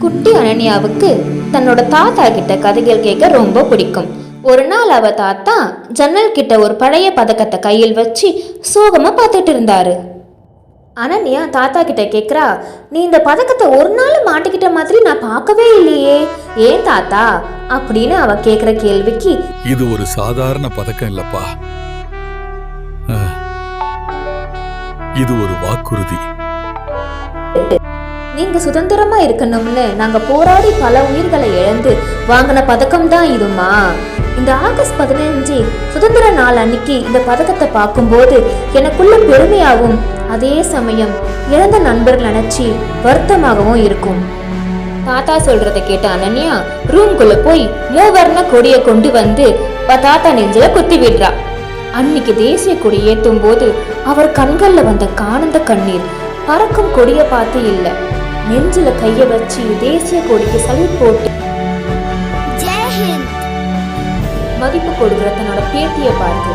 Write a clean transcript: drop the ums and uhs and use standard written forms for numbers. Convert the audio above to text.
குட்டி அனன்யாவுக்கு தன்னோட தாத்தா கிட்ட கதைகள் கேட்க ரொம்ப பிடிக்கும். ஒரு நாள் அவ தாத்தா ஜன்னல் கிட்ட ஒரு பழைய பதக்கத்தை கையில் வச்சு சோகமா பார்த்துட்டு இருந்தாரு. அனன்யா தாத்தா கிட்ட கேக்குறா, நீ இந்த பதக்கத்தை ஒரு நாள் மாட்டிக்கிட்ட மாதிரி நான் பார்க்கவே இல்லையே, ஏன் தாத்தா அப்படின்னு அவ கேக்குற கேள்விக்கு, இது ஒரு சாதாரண பதக்கம் இல்லப்பா, இது ஒரு வாக்குறுதி. நீங்க சுதந்திரமா இருக்கணும்னு நாங்க போராடி பல உயிர்களை இழந்து வாங்கின பதக்கம் தான் இதுமா. இந்த ஆகஸ்ட் 15 சுதந்திர நாள் அன்னைக்கு இந்த பதக்கத்தை பார்க்கும்போது எனக்குள்ள பெருமையாகவும் அதே சமயம் இழந்த நண்பர்கள் நினைச்சு வருத்தமாகவும் இருக்கும். தாத்தா சொல்றதை கேட்ட அனன்யா ரூம்குள்ள போய் மூவர்ண கொடியை கொண்டு வந்து தாத்தா நெஞ்சில குத்தி விடுறா. அன்னைக்கு தேசிய கொடி ஏத்தும் போது அவர் கண்கள்ல வந்த ஆனந்த கண்ணீர் பறக்கும் கொடியை பார்த்து இல்ல, நெஞ்சில கைய வச்சு தேசிய கொடிக்கு சல்யூட் போட்டு மதிப்பு கொடுக்கிற தன்னோட பேத்தியை பார்த்து